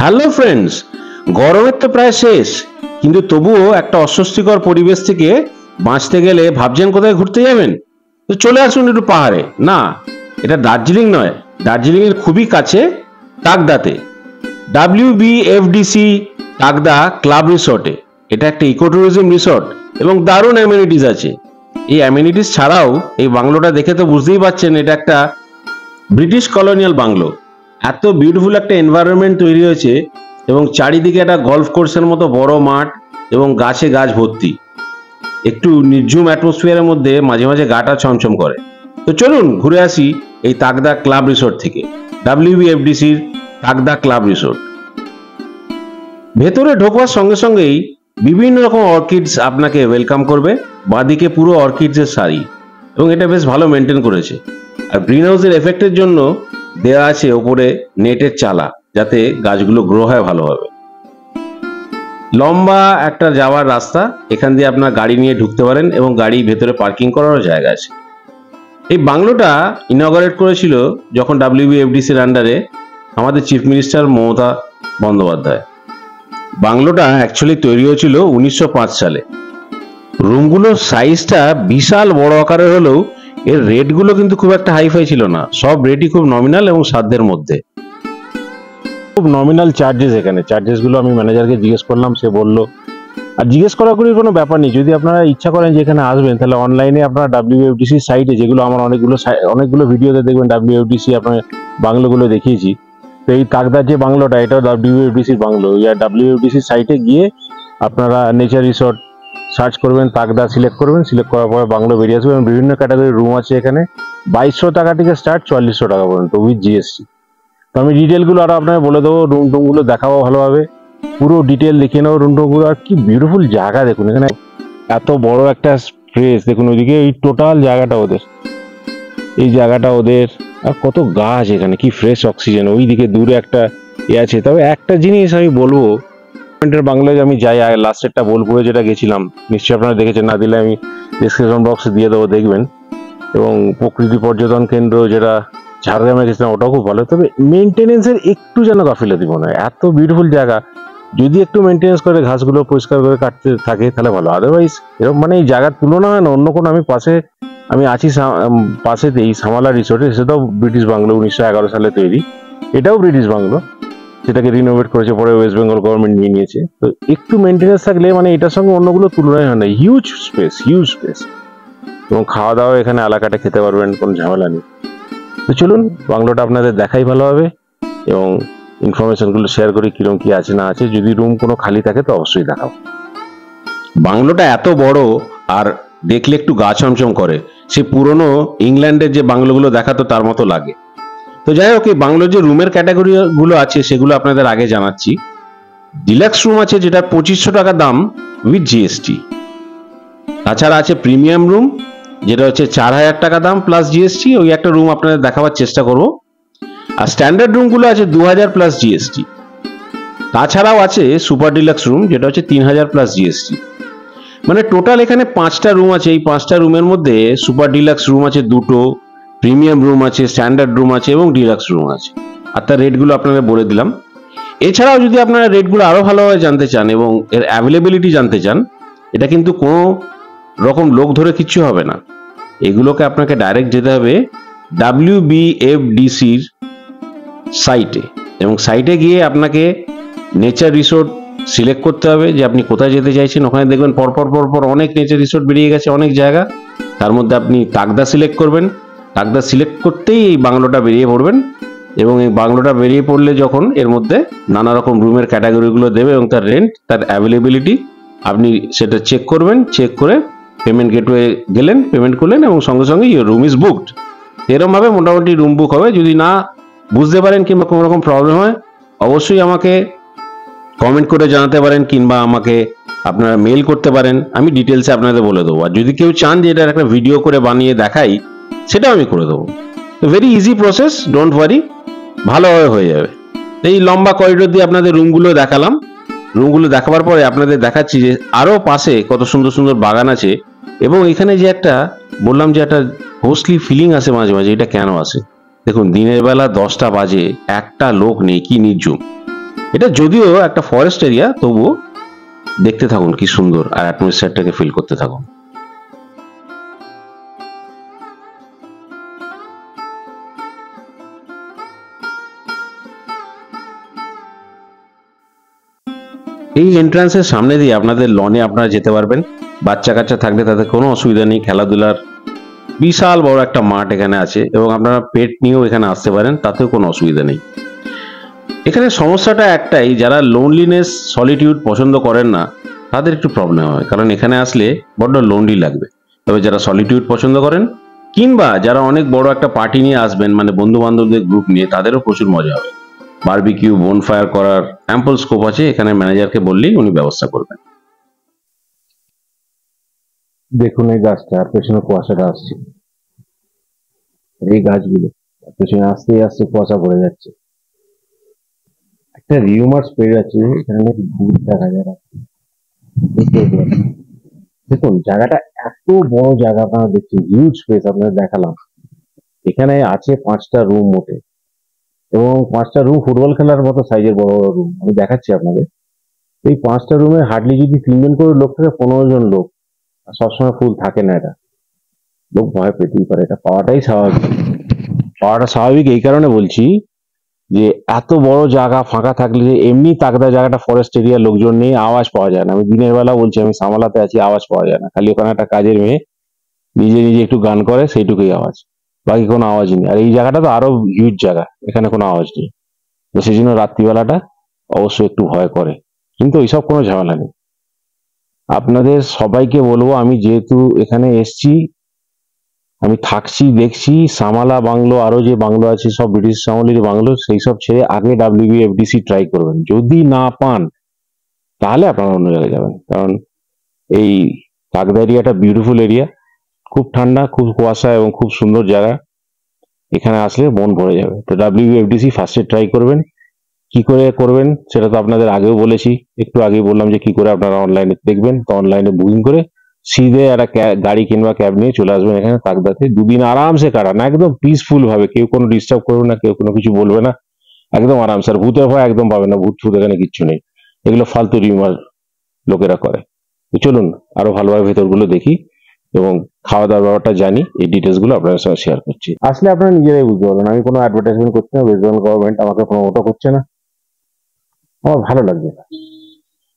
Hello friends, গরমের তো প্রায় শেষ, কিন্তু তবুও একটা অস্বস্তিকর পরিবেশ থেকে বাঁচতে গেলে ভাবছেন কোথায় ঘুরতে যাবেন? তো চলে আসুন একটু পাহাড়ে। না, এটা দার্জিলিং নয়, দার্জিলিং এর খুবই কাছে তাকদাতে WBFDC তাকদা ক্লাব রিসর্টে। এটা একটা ইকো ট্যুরিজম রিসর্ট এবং দারুণ অ্যামেনিটিস আছে। এই অ্যামেনিটিস ছাড়াও এই বাংলোটা দেখে তো বুঝতেই পারছেন এটা একটা ব্রিটিশ কলোনিয়াল বাংলো। এত বিউটিফুল একটা এনভায়রনমেন্ট তৈরি হয়েছে এবং চারিদিকে একটা গলফ কোর্সের মতো বড় মাঠ এবং গাছে গাছ ভর্তি। একটু নির্ঝুম অ্যাটমসফিয়ারের মধ্যে মাঝে মাঝে গাটা ছমছম করে। তো চলুন ঘুরে আসি এই তাকদা ক্লাব রিসোর্ট থেকে, WBFDCর তাকদা ক্লাব রিসোর্ট। ভেতরে ঢোকবার সঙ্গে সঙ্গেই বিভিন্ন রকম অর্কিডস আপনাকে ওয়েলকাম করবে। বাঁদিকে পুরো অর্কিডসের সারি এবং এটা বেশ ভালো মেনটেন করেছে। আর গ্রিন হাউসের এফেক্টের জন্য দেওয়া আছে ওপরে নেটের চালা, যাতে গাছগুলো গ্রো হয় ভালোভাবে। লম্বা একটা যাওয়ার রাস্তা, এখান দিয়ে আপনার গাড়ি নিয়ে ঢুকতে পারেন এবং গাড়ি ভেতরে পার্কিং করারও জায়গা আছে। এই বাংলোটা ইনঅগারেট করেছিল যখন WBFDCর আন্ডারে আমাদের চিফ মিনিস্টার মমতা বন্দ্যোপাধ্যায়। বাংলোটা অ্যাকচুয়ালি তৈরি হয়েছিল 1905 সালে। রুমগুলোর সাইজটা বিশাল বড় আকারের হলেও এর রেটগুলো কিন্তু খুব একটা হাইফাই ছিল না, সব রেটই খুব নমিনাল এবং সাধ্যের মধ্যে। খুব নমিনাল চার্জেস, এখানে চার্জেসগুলো আমি ম্যানেজারকে জিজ্ঞেস করলাম, সে বলল। আর জিজ্ঞেস করার কোনো ব্যাপার নেই, যদি আপনারা ইচ্ছা করেন যে এখানে আসবেন তাহলে অনলাইনে আপনারা WBFDC সাইটে, যেগুলো আমার অনেকগুলো ভিডিওতে দেখবেন WBFDC আপনার বাংলোগুলো দেখিয়েছি। তো এই তাকদার যে বাংলোটা, এটাও WBFDCর বাংলো। WBFDC সাইটে গিয়ে আপনারা নেচার রিসর্ট সার্চ করবেন, তাকদা সিলেক্ট করবেন, সিলেক্ট করার পরে বাংলো বেরিয়ে আসবে। এবং বিভিন্ন ক্যাটাগরির রুম আছে এখানে, 2200 টাকা থেকে স্টার্ট 4400 টাকা পর্যন্ত উইথ GST। তো আমি ডিটেলগুলো আরো আপনাকে বলে দেবো, রুম টুমগুলো দেখাবো ভালোভাবে, পুরো ডিটেল দেখিয়ে নেবো রুম টুমগুলো। আর কি বিউটিফুল জায়গা দেখুন, এখানে এত বড় একটা স্পেস দেখুন, ওইদিকে এই টোটাল জায়গাটা ওদের, এই জায়গাটা ওদের। আর কত গাছ এখানে, কি ফ্রেশ অক্সিজেন। ওইদিকে দূরে একটা আছে। তবে একটা জিনিস আমি বলবো, বাংলায় আমি যাই, লাস্টেরটা বোলপুরে যেটা গেছিলাম, নিশ্চয়ই আপনারা দেখেছেন, না দিলে আমি ডিসক্রিপশন বক্সে দিয়ে দেবো, দেখবেন। এবং প্রকৃতি পর্যটন কেন্দ্র যেটা ঝাড়গ্রামে গেছিলাম, ওটাও খুব ভালো। তবে মেনটেনেন্সের একটু যেন গাফিলতি মনে হয়। এত বিউটিফুল জায়গা, যদি একটু মেনটেনেন্স করে ঘাসগুলো পরিষ্কার করে কাটতে থাকে তাহলে ভালো। আদারওয়াইজ এরকম মানে এই জায়গার তুলনা হয় না অন্য কোনো। আমি আছি পাশেতেই সামালা রিসোর্টে, সেটাও ব্রিটিশ বাংলো, 1911 সালে তৈরি। এটাও ব্রিটিশ বাংলো, সেটাকে রিনোভেট করেছে পরে ওয়েস্ট বেঙ্গল গভর্নমেন্ট নিয়ে নিয়েছে। তো একটু মেনটেনেন্স থাকলে মানে এটার সঙ্গে অন্যগুলো তুলনায় হয় না। Huge space. এবং খাওয়া দাওয়া এখানে এলাকাটা খেতে পারবেন, কোনো ঝামেলা নেই। তো চলুন বাংলোটা আপনাদের দেখাই ভালো হবে এবং ইনফরমেশনগুলো শেয়ার করি কিরকম কি আছে না আছে। যদি রুম কোনো খালি থাকে তো অবশ্যই দেখাবো। বাংলোটা এত বড় আর দেখলে একটু গা ছমছম করে, সে পুরনো ইংল্যান্ডের যে বাংলোগুলো দেখাতো তার মতো লাগে। তো যাই হোক, এই বাংলোর যে রুমের ক্যাটাগরি গুলো আছে সেগুলো আপনাদের আগে জানাচ্ছি। ডিলাক্স রুম আছে যেটা 2500 টাকা দাম উইথ GST। তাছাড়া আছে প্রিমিয়াম রুম, যেটা হচ্ছে 4000 টাকা দাম প্লাস GST। ওই একটা রুম আপনাদের দেখাবার চেষ্টা করব। আর স্ট্যান্ডার্ড রুমগুলো আছে 2000 প্লাস GST। তাছাড়াও আছে সুপার ডিলাক্স রুম, যেটা হচ্ছে 3000 প্লাস GST। মানে টোটাল এখানে 5টা রুম আছে। এই 5টা রুমের মধ্যে সুপার ডিলাক্স রুম আছে 2টো, প্রিমিয়াম রুম আছে, স্ট্যান্ডার্ড রুম আছে এবং ডিলাক্স রুম আছে। আর তার রেটগুলো আপনাদের বলে দিলাম। এছাড়াও যদি আপনারা রেটগুলো আরো ভালোভাবে জানতে চান এবং এর অ্যাভেলেবিলিটি জানতে চান, এটা কিন্তু কোনো রকম লোক ধরে কিচ্ছু হবে না। এগুলোকে আপনাকে ডাইরেক্ট যেতে হবে WBFDCর সাইটে, এবং সাইটে গিয়ে আপনাকে নেচার রিসোর্ট সিলেক্ট করতে হবে যে আপনি কোথায় যেতে চাইছেন। ওখানে দেখবেন পরপর অনেক নেচার রিসোর্ট বেরিয়ে গেছে, অনেক জায়গা। তার মধ্যে আপনি তাকদা সিলেক্ট করবেন। তাকদা সিলেক্ট করতেই এই বাংলোটা বেরিয়ে পড়বেন। এবং এই বাংলোটা বেরিয়ে পড়লে যখন এর মধ্যে নানা রকম রুমের ক্যাটাগরিগুলো দেবে এবং তার রেন্ট, তার অ্যাভেলেবিলিটি, আপনি সেটা চেক করবেন। চেক করে পেমেন্ট গেটওয়ে গেলেন, পেমেন্ট করলেন এবং সঙ্গে সঙ্গে ইউর রুম ইজ বুকড। এরকম ভাবে মোটামুটি রুম বুক হবে। যদি না বুঝতে পারেন কিংবা কোনো রকম প্রবলেম হয়, অবশ্যই আমাকে কমেন্ট করে জানাতে পারেন কিংবা আমাকে আপনারা মেল করতে পারেন। আমি ডিটেলসে আপনাদের বলে দেবো। আর যদি কেউ চান যে এটার একটা ভিডিও করে বানিয়ে দেখাই, সেটাও আমি করে দেবো। তো very easy process, don't worry, ভালোভাবে হয়ে যাবে। এই লম্বা করিডোর দিয়ে আপনাদের রুমগুলো দেখালাম। রুমগুলো দেখাবার পরে আপনাদের দেখাচ্ছি যে আরো পাশে কত সুন্দর সুন্দর বাগান আছে। এবং এখানে যে একটা বললাম যে একটা হোস্টলি ফিলিং আসে মাঝে মাঝে, এটা কেন আসে দেখুন। দিনের বেলা 10টা বাজে, একটা লোক নেই, কি নির্জুম। এটা যদিও একটা ফরেস্ট এরিয়া, তবুও দেখতে থাকুন কি সুন্দর, আর অ্যাটমসফিয়ারটাকে ফিল করতে থাকুন। এই এন্ট্রান্সের সামনে দিয়ে আপনাদের লনে আপনারা যেতে পারবেন। বাচ্চা কাচ্চা থাকলে তাদের কোনো অসুবিধা নেই, খেলাধুলার বিশাল বড় একটা মাঠ এখানে আছে, এবং আপনারা পেট নিয়েও এখানে আসতে পারেন, তাতেও কোনো অসুবিধা নেই। এখানে সমস্যাটা একটাই, যারা লোনলিনেস সলিটিউড পছন্দ করেন না তাদের একটু প্রবলেম হয়, কারণ এখানে আসলে বড্ড লোনলি লাগবে। তবে যারা সলিটিউড পছন্দ করেন, কিংবা যারা অনেক বড় একটা পার্টি নিয়ে আসবেন, মানে বন্ধু বান্ধবদের গ্রুপ নিয়ে, তাদেরও প্রচুর মজা হবে। বারবিকিউ, বোনফায়ার করার অ্যাম্পল স্কোপ আছে, এখানে ম্যানেজারকে বললেই উনি ব্যবস্থা করবেন। দেখুন এই গাছটা, আর পেছনে কুয়াশাটা আসছে, এই গাছগুলো পেছনে আস্তে আস্তে কুয়াশা পড়ে যাচ্ছে। একটা রিউমার্স পেয়ে যাচ্ছে এখানে নাকি ভূত দেখা যায় না। দেখুন জায়গাটা এত বড় জায়গা, আপনারা দেখছেন হিউজ স্পেস, আপনাদের দেখালাম। এখানে আছে 5টা রুম মোটে, এবং 5টা রুম ফুটবল খেলার মতো সাইজের বড় বড় রুম আমি দেখাচ্ছি আপনাদের। এই 5টা রুমে হার্ডলি যদি 3জন করে লোক থাকে, 15 জন লোক। আর সবসময় ফুল থাকে না, এটা লোক ভয় পেতেই পারে, এটা পাওয়াটাই স্বাভাবিক। পাওয়াটা স্বাভাবিক এই কারণে বলছি যে এত বড় জায়গা ফাঁকা থাকলে, যে এমনি তাকদা জায়গাটা ফরেস্ট এরিয়া, লোকজন নেই, আওয়াজ পাওয়া যায় না। আমি দিনের বেলা বলছি, আমি সামালাতে আছি, আওয়াজ পাওয়া যায় না। খালি ওখানে একটা কাজের মেয়ে নিজে নিজে একটু গান করে, সেইটুকুই আওয়াজ, বাকি কোনো আওয়াজ নেই। আর এই জায়গাটা তো আরো হিউজ জায়গা, এখানে কোনো আওয়াজ নেই। তো সেই জন্য রাত্রিবেলাটা অবশ্যই একটু ভয় করে, কিন্তু এইসব কোনো ঝামেলা নেই। আপনাদের সবাইকে বলবো, আমি যেহেতু এখানে এসছি, আমি থাকছি, দেখছি সামালা বাংলো, আরো যে বাংলো আছে সব ব্রিটিশ আমলের বাংলো, সেই সব ছেড়ে আগে WBFDC ট্রাই করবেন। যদি না পান তাহলে আপনারা অন্য জায়গায় যাবেন, কারণ এই কাকদা এরিয়াটা বিউটিফুল এরিয়া, খুব ঠান্ডা, খুব কুয়াশা, এবং খুব সুন্দর জায়গা। এখানে আসলে মন ভরে যাবে। তো WBFDC ফার্স্টে ট্রাই করবেন। কি করে করবেন সেটা তো আপনাদের আগেও বলেছি, একটু আগেই বললাম যে কি করে আপনারা অনলাইনে দেখবেন। তো অনলাইনে বুকিং করে সিধে একটা গাড়ি কিংবা ক্যাব নিয়ে চলে আসবেন এখানে কাকদাতে। দুদিন আরামসে কাটান, একদম পিসফুল ভাবে, কেউ কোনো ডিস্টার্ব করবে না, কেউ কোনো কিছু বলবে না, একদম আরামসে। আর ভূতের ভয় একদম পাবে না, ভূত ফুত এখানে কিচ্ছু নেই, এগুলো ফালতু রিউমার লোকেরা করে। তো চলুন আরো ভালোভাবে ভেতরগুলো দেখি, এবং খাওয়া দাওয়ার ব্যাপারটা জানি, এই ডিটেলস গুলো আপনাদের সঙ্গে শেয়ার করছি। আসলে আপনারা নিজেরাই বুঝতে পারবেন, আমি কোনো অ্যাডভার্টাইজমেন্ট করছি না, ওয়েস্ট বেঙ্গল গভর্নমেন্ট আমাকে প্রমোটও করছে না, আমার ভালো লাগছে না।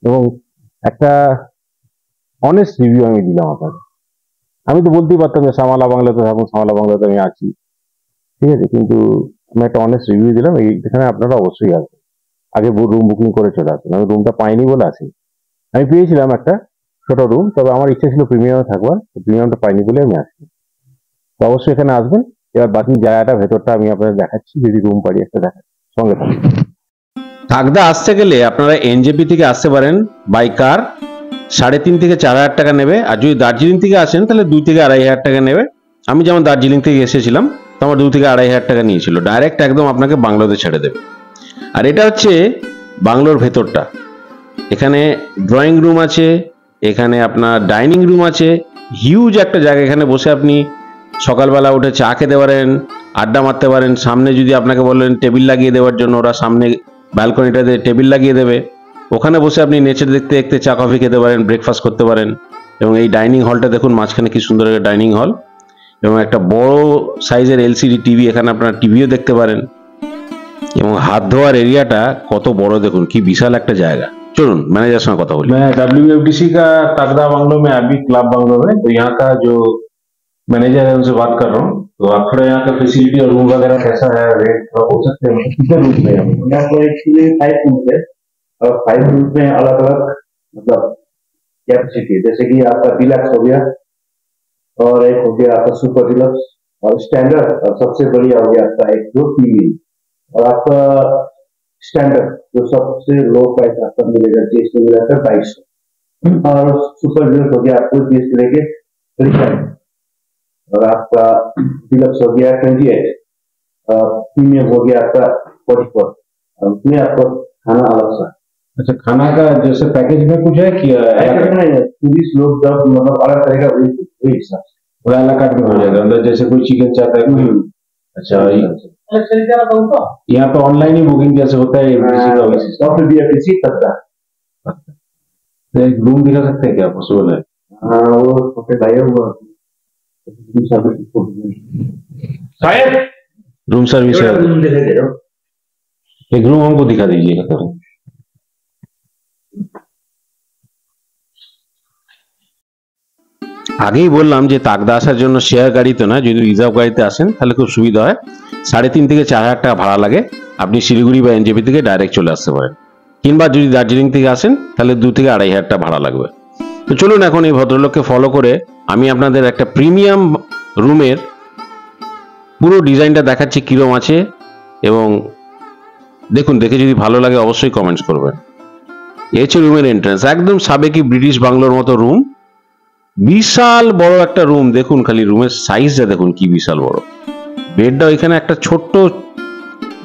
এবং একটা অনেস্ট রিভিউ আমি দিলাম আপনাকে। আমি তো বলতেই পারতাম যে সামালা বাংলাতে থাকুন, সামালা বাংলাতে আমি আছি, ঠিক আছে, কিন্তু আমি একটা অনেস্ট রিভিউ দিলাম। এখানে আপনারা অবশ্যই আসবেন, আগে রুম বুকিং করে চলে আসবেন। আমি রুমটা পাইনি বলে আসি, আমি পেয়েছিলাম একটা ছোট রুম, তবে আমার ইচ্ছা ছিল প্রিমিয়ামে থাকবার, প্রিমিয়ামটা পাইনি বলে আমি আসি। তো অবশ্যই এখানে আসবেন। এবার বাকি জায়গাটা ভেতরটা আমি আপনাদের দেখাচ্ছি, যদি রুম পারি একটা দেখাচ্ছি, সঙ্গে থাকুন। কাকদা আসতে গেলে আপনারা NJP থেকে আসতে পারেন বাই কার, 3.5 থেকে 4 হাজার টাকা নেবে। আর যদি দার্জিলিং থেকে আসেন তাহলে 2 থেকে 2.5 হাজার টাকা নেবে। আমি যেমন দার্জিলিং থেকে এসেছিলাম, তো আমার 2 থেকে 2.5 হাজার টাকা নিয়েছিল, ডাইরেক্ট একদম আপনাকে বাংলোতে ছেড়ে দেবে। আর এটা হচ্ছে বাংলোর ভেতরটা। এখানে ড্রয়িং রুম আছে, এখানে আপনার ডাইনিং রুম আছে, হিউজ একটা জায়গা। এখানে বসে আপনি সকালবেলা উঠে চা খেতে পারেন, আড্ডা মারতে পারেন। সামনে যদি আপনাকে বললেন টেবিল লাগিয়ে দেওয়ার জন্য, ওরা সামনে ব্যালকনিটাতে টেবিল লাগিয়ে দেবে, ওখানে বসে আপনি নেচার দেখতে দেখতে চা কফি খেতে পারেন, ব্রেকফাস্ট করতে পারেন। এবং এই ডাইনিং হলটা দেখুন, মাঝখানে কি সুন্দর একটা ডাইনিং হল, এবং একটা বড় সাইজের LCD টিভি, এখানে আপনারা টিভিও দেখতে পারেন। এবং হাত ধোয়ার एरियाটা কত বড় দেখুন, কি বিশাল একটা জায়গা। चलून मैनेजर से কথা বলি। मैं WFDC का कागदा बांग्लो में अभी क्लब बांग्लो में, तो यहाँ का जो मैनेजर है उनसे बात कर रहा हूँ। तो आप थोड़ा यहाँ का फैसिलिटी और रूम वगैरह कैसा है, रेट थोड़ा हो सकते हैं, कितने रूम है यहाँ पर? एक्चुअली 5 रूम है, और 5 रूम में अलग अलग मतलब कैपेसिटी, जैसे कि आपका डिलक्स हो गया, और एक हो गया आपका सुपर डिलक्स, और स्टैंडर्ड, और सबसे बढ़िया हो गया आपका एक जो प्रीमियम। और आपका स्टैंडर्ड जो सबसे लो प्राइस आपका मिलेगा, जीएसटी मिला था 2200, और सुपर डिलक्स हो गया आपको जीएसटी लेके 35, और आपका डिलक्स हो गया 28, प्रीमियम हो गया आपका 44, और उसमें आपको खाना अलग सा। अच्छा, खाना का जैसे पैकेज में कुछ है कि टूरिस्ट लोग जब मतलब अलग तरह का वही हिसाब से अलग काट में हो जाएगा, मतलब जैसे कोई चिकन चाहता है, अच्छा, यहाँ पे ऑनलाइन ही बुकिंग कैसे होता है? डब्ल्यूबीएफडीसी तकदा। एक रूम दिखा सकते हैं क्या, पॉसिबल है? वो छोटे लाया हुआ शायद रूम सर्विस है, रूम दिखाई दे रहा। एक रूम हमको दिखा दीजिएगा सर। আগেই বললাম যে তাকদা আসার জন্য শেয়ার গাড়িতে না, যদি রিজার্ভ গাড়িতে আসেন তাহলে খুব সুবিধা হয়। 3.5 থেকে 4,000 টাকা ভাড়া লাগে, আপনি শিলিগুড়ি বা এনজেপি থেকে ডাইরেক্ট চলে আসতে পারেন। কিংবা যদি দার্জিলিং থেকে আসেন তাহলে 2 থেকে 2,500 টাকা ভাড়া লাগবে। তো চলুন এখন এই ভদ্রলোককে ফলো করে আমি আপনাদের একটা প্রিমিয়াম রুমের পুরো ডিজাইনটা দেখাচ্ছি কিরম আছে, এবং দেখুন, দেখে যদি ভালো লাগে অবশ্যই কমেন্টস করবেন। এই হচ্ছে রুমের এন্ট্রান্স, একদম সাবেকি ব্রিটিশ বাংলোর মতো রুম। বিশাল বড় একটা রুম, দেখুন খালি রুমের সাইজটা দেখুন কি বিশাল বড়। বেডটা এখানে একটা ছোট্ট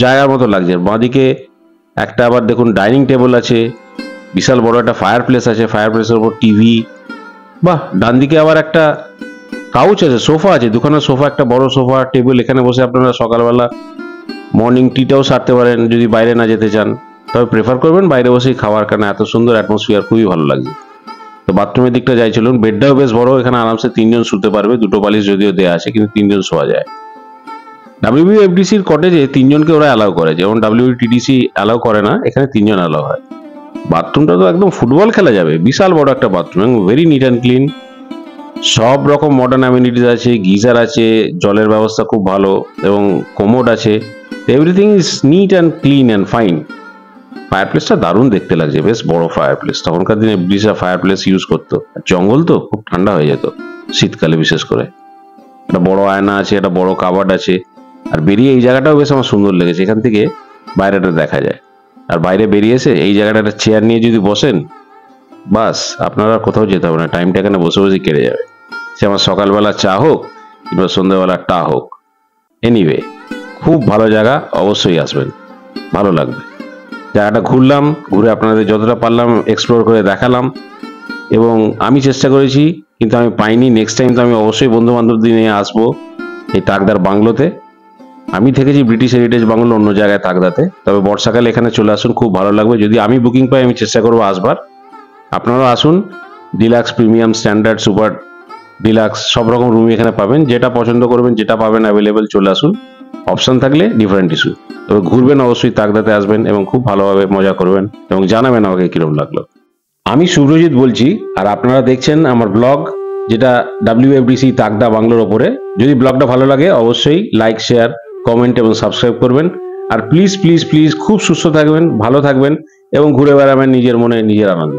জায়গার মতো লাগছে। বাঁদিকে একটা আবার দেখুন ডাইনিং টেবিল আছে, বিশাল বড় একটা ফায়ার প্লেস আছে, ফায়ার প্লেসের উপর টিভি। বাহ, ডান দিকে আবার একটা কাউচ আছে, সোফা আছে, দুখানা সোফা, একটা বড় সোফা টেবিল। এখানে বসে আপনারা সকালবেলা মর্নিং টিটাও সারতে পারেন যদি বাইরে না যেতে চান। তবে প্রেফার করবেন বাইরে বসেই খাওয়ার, কারণ এত সুন্দর অ্যাটমসফিয়ার, খুবই ভালো লাগছে। তো বাথরুমের দিকটা যাই চলুন। বেডটাও বেশ বড়, এখানে আরামসে 3 জন শুতে পারবে। 2টো বালিশ যদিও দেয়া আছে, কিন্তু 3 জন শোয়া যায়। WBFDC-র কটেজে 3 জনকে ওরা অ্যালাউ করে, যেমন WTDC অ্যালাউ করে না, এখানে 3 জন অ্যালাউ হয়। বাথরুমটা তো একদম ফুটবল খেলা যাবে, বিশাল বড় একটা বাথরুম এবং ভেরি নিট অ্যান্ড ক্লিন। সব রকম মডার্ন অ্যামিনিটিস আছে, গিজার আছে, জলের ব্যবস্থা খুব ভালো এবং কোমোড আছে। Everything is neat and clean and fine. Fire প্লেসটা দারুণ দেখতে লাগছে, বেশ বড় ফায়ার প্লেস। তখনকার দিনে ব্রিটিশরা ফায়ার প্লেস ইউজ করতো। জঙ্গল তো খুব ঠান্ডা হয়ে যেত শীতকালে বিশেষ করে। একটা বড় আয়না আছে, একটা বড় কাবার্ড আছে। আর বেরিয়ে এই জায়গাটাও বেশ আমার সুন্দর লেগেছে, এখান থেকে বাইরেটা দেখা যায়। আর বাইরে বেরিয়ে এসে এই জায়গাটা একটা চেয়ার নিয়ে যদি বসেন, বাস আপনারা কোথাও যেতে হবে না, টাইমটা এখানে বসে বসে কেটে যাবে। সে আমার সকালবেলা চা হোক কিংবা সন্ধ্যাবেলা টা হোক, এনিওয়ে খুব ভালো জায়গা, অবশ্যই আসবেন, ভালো লাগবে। জায়গাটা ঘুরলাম, ঘুরে আপনাদের যতটা পারলাম এক্সপ্লোর করে দেখালাম, এবং আমি চেষ্টা করেছি কিন্তু আমি পাইনি। নেক্সট টাইম তো আমি অবশ্যই বন্ধু বান্ধবদের নিয়ে আসবো এই তাকদার বাংলোতে। আমি থেকেছি ব্রিটিশ হেরিটেজ বাংলো অন্য জায়গায় তাকদাতে, তবে বর্ষাকালে এখানে চলে আসুন, খুব ভালো লাগবে। যদি আমি বুকিং পাই আমি চেষ্টা করবো আসবার, আপনারাও আসুন। Deluxe, premium, standard, super deluxe সব রকম রুমই এখানে পাবেন। যেটা পছন্দ করবেন, যেটা পাবেন অ্যাভেলেবেল, চলে আসুন। অপশন থাকলে ডিফারেন্ট ইস্যু। তবে ঘুরবেন অবশ্যই, তাকদাতে আসবেন এবং খুব ভালোভাবে মজা করবেন এবং জানাবেন আমাকে কিরকম লাগলো। আমি শুভ্রজিৎ বলছি, আর আপনারা দেখছেন আমার ব্লগ, যেটা WFDC তাকদা বাংলোর ওপরে। যদি ব্লগটা ভালো লাগে অবশ্যই লাইক, শেয়ার, কমেন্ট এবং সাবস্ক্রাইব করবেন। আর প্লিজ প্লিজ প্লিজ খুব সুস্থ থাকবেন, ভালো থাকবেন এবং ঘুরে বেড়াবেন নিজের মনে নিজের আনন্দ।